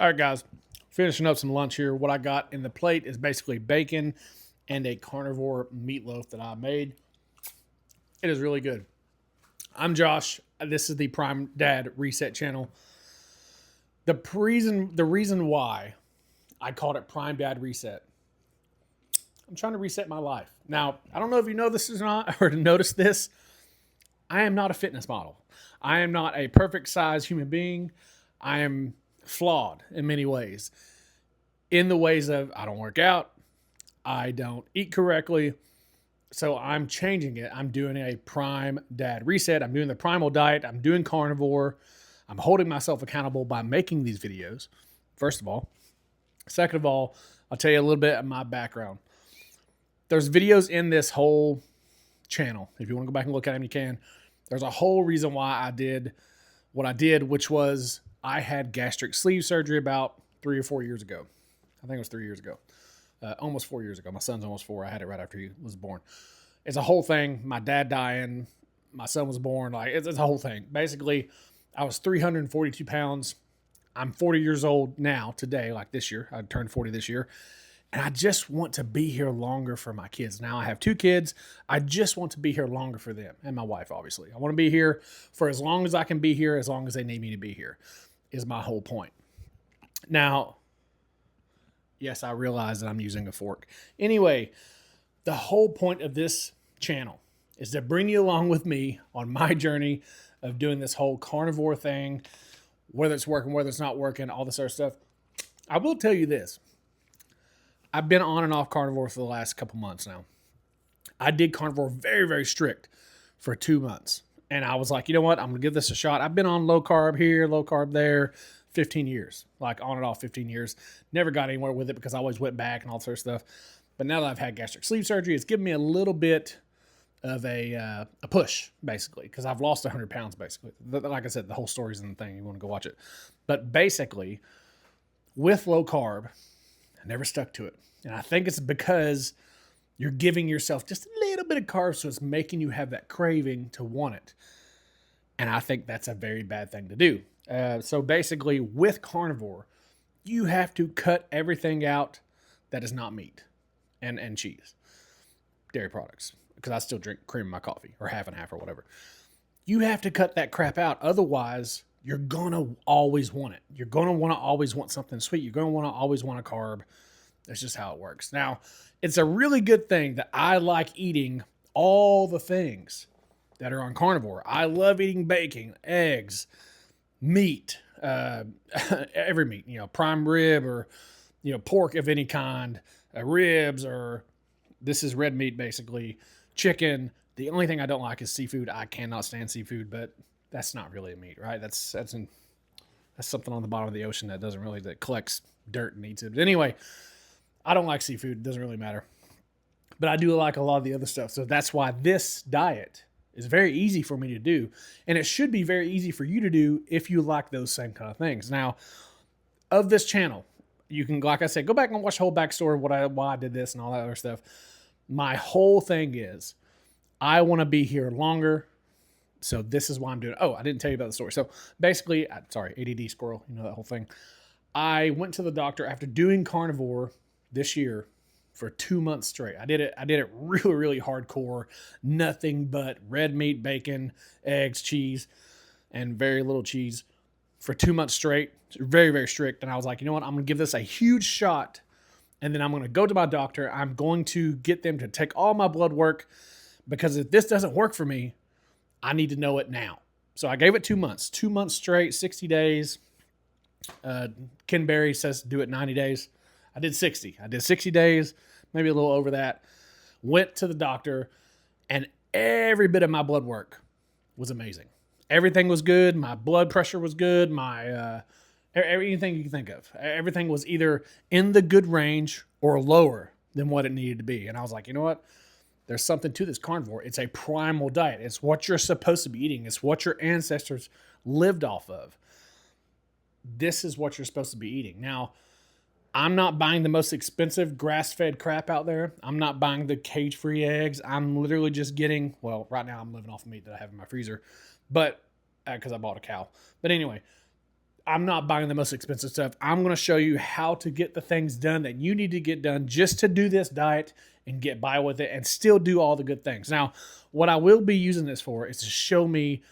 All right, guys, finishing up some lunch here. What I got in the plate is basically bacon and a carnivore meatloaf that I made. It is really good. I'm Josh. This is the Prime Dad Reset channel. The reason why I called it Prime Dad Reset, I'm trying to reset my life. Now, I don't know if you know this or not, or noticed this. I am not a fitness model. I am not a perfect size human being. I am flawed in many ways. In the ways of I don't work out, I don't eat correctly. So I'm changing it. I'm doing a Prime Dad Reset. I'm doing the primal diet. I'm doing carnivore. I'm holding myself accountable by making these videos, first of all. Second of all, I'll tell you a little bit of my background. There's videos in this whole channel. If you want to go back and look at them, you can. There's a whole reason why I did what I did, which was I had gastric sleeve surgery about 3 or 4 years ago. I think it was 3 years ago. Almost 4 years ago. My son's almost 4. I had it right after he was born. It's a whole thing. My dad dying. My son was born. Like it's a whole thing. Basically, I was 342 pounds. I'm 40 years old now, today, like this year. I turned 40 this year. And I just want to be here longer for my kids. Now I have 2 kids. I just want to be here longer for them and my wife, obviously. I want to be here for as long as I can be here, as long as they need me to be here, is my whole point. Now, yes, I realize that I'm using a fork. Anyway, the whole point of this channel is to bring you along with me on my journey of doing this whole carnivore thing, whether it's working, whether it's not working, all this other stuff. I will tell you this. I've been on and off carnivore for the last couple months now. I did carnivore very, very strict for 2 months. And I was like, you know what? I'm going to give this a shot. I've been on low carb here, low carb there, 15 years, like on and off 15 years. Never got anywhere with it because I always went back and all sort of stuff. But now that I've had gastric sleeve surgery, it's given me a little bit of a push, basically, because I've lost 100 pounds, basically. Like I said, the whole story's in the thing. You want to go watch it. But basically, with low carb, I never stuck to it. And I think it's because you're giving yourself just a little bit of carbs, so it's making you have that craving to want it. And I think that's a very bad thing to do. So basically, with carnivore, you have to cut everything out that is not meat and cheese, dairy products, because I still drink cream in my coffee, or half and half or whatever. You have to cut that crap out. Otherwise, you're going to always want it. You're going to want to always want something sweet. You're going to want to always want a carb. That's just how it works. Now, it's a really good thing that I like eating all the things that are on carnivore. I love eating bacon, eggs, meat, every meat, prime rib or, pork of any kind, ribs, or this is red meat, basically, chicken. The only thing I don't like is seafood. I cannot stand seafood, but that's not really a meat, right? That's something on the bottom of the ocean that collects dirt and eats it. But anyway, I don't like seafood. It doesn't really matter. But I do like a lot of the other stuff. So that's why this diet is very easy for me to do. And it should be very easy for you to do if you like those same kind of things. Now, of this channel, you can, like I said, go back and watch the whole backstory of why I did this and all that other stuff. My whole thing is I want to be here longer. So this is why I'm doing it. Oh, I didn't tell you about the story. So basically, sorry, ADD squirrel, that whole thing. I went to the doctor after doing carnivore this year for 2 months straight. I did it really, really hardcore. Nothing but red meat, bacon, eggs, cheese, and very little cheese for 2 months straight. Very, very strict. And I was like, you know what? I'm going to give this a huge shot. And then I'm going to go to my doctor. I'm going to get them to take all my blood work, because if this doesn't work for me, I need to know it now. So I gave it 2 months. 2 months straight, 60 days. Ken Berry says do it 90 days. I did 60. I did 60 days, maybe a little over that. Went to the doctor, and every bit of my blood work was amazing. Everything was good. My blood pressure was good. My everything you can think of. Everything was either in the good range or lower than what it needed to be. And I was like, you know what? There's something to this carnivore. It's a primal diet. It's what you're supposed to be eating. It's what your ancestors lived off of. This is what you're supposed to be eating. Now, I'm not buying the most expensive grass-fed crap out there. I'm not buying the cage-free eggs. I'm literally just getting, well, right now I'm living off of meat that I have in my freezer, but because I bought a cow. But anyway, I'm not buying the most expensive stuff. I'm going to show you how to get the things done that you need to get done just to do this diet and get by with it and still do all the good things. Now, what I will be using this for is to show me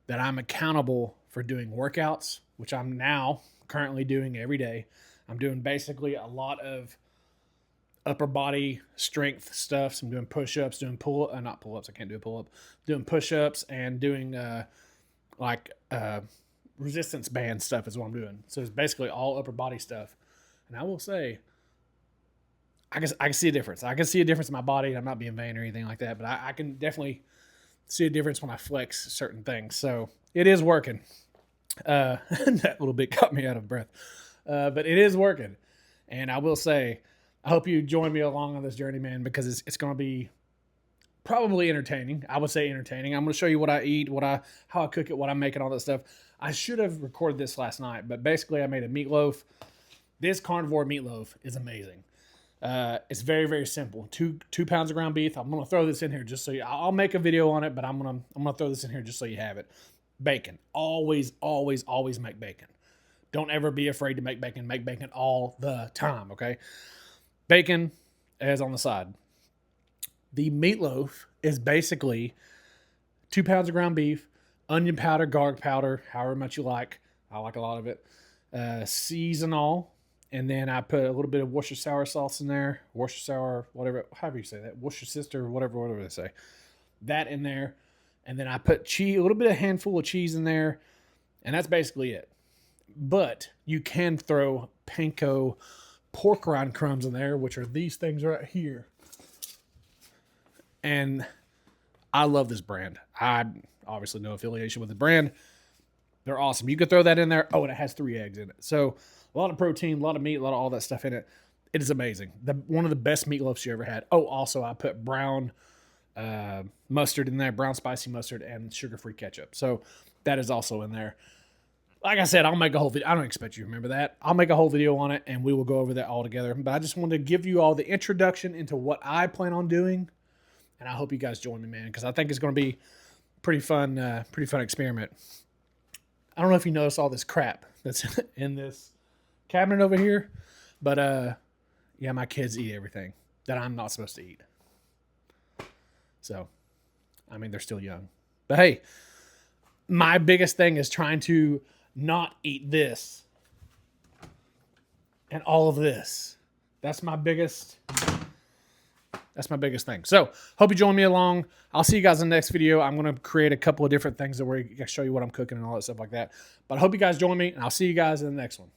that I'm accountable for doing workouts, which I'm now currently doing every day. I'm doing basically a lot of upper body strength stuff. So I'm doing push-ups, doing not pull-ups. I can't do a pull-up. Doing push-ups and doing resistance band stuff is what I'm doing. So it's basically all upper body stuff. And I will say, I can see a difference. I can see a difference in my body. I'm not being vain or anything like that, but I can definitely see a difference when I flex certain things. So it is working. That little bit got me out of breath. But it is working. And I will say, I hope you join me along on this journey, man, because it's going to be probably entertaining. I would say entertaining. I'm going to show you what I eat, how I cook it, what I'm making, all that stuff. I should have recorded this last night, but basically I made a meatloaf. This carnivore meatloaf is amazing. It's very, very simple. Two pounds of ground beef. I'm going to throw this in here just so I'll make a video on it, but I'm going to throw this in here just so you have it. Bacon. Always, always, always make bacon. Don't ever be afraid to make bacon. Make bacon all the time, okay? Bacon is on the side. The meatloaf is basically 2 pounds of ground beef, onion powder, garlic powder, however much you like. I like a lot of it. Seasonal. And then I put a little bit of Worcestershire sauce in there. Worcestershire, whatever, however you say that. Worcestershire, whatever they say. That in there. And then I put cheese, a little bit of handful of cheese in there. And that's basically it. But you can throw panko pork rind crumbs in there, which are these things right here. And I love this brand. I obviously no affiliation with the brand. They're awesome. You could throw that in there. Oh, and it has 3 eggs in it. So a lot of protein, a lot of meat, a lot of all that stuff in it. It is amazing. One of the best meatloafs you ever had. Oh, also I put brown mustard in there, brown spicy mustard, and sugar-free ketchup. So that is also in there. Like I said, I'll make a whole video. I don't expect you to remember that. I'll make a whole video on it, and we will go over that all together. But I just wanted to give you all the introduction into what I plan on doing, and I hope you guys join me, man, because I think it's going to be pretty fun experiment. I don't know if you notice all this crap that's in this cabinet over here, but yeah, my kids eat everything that I'm not supposed to eat. So, I mean, they're still young. But hey, my biggest thing is trying to not eat this and all of this. That's my biggest thing. So hope you join me along. I'll see you guys in the next video. I'm going to create a couple of different things that where I show you what I'm cooking and all that stuff like that. But I hope you guys join me, and I'll see you guys in the next one.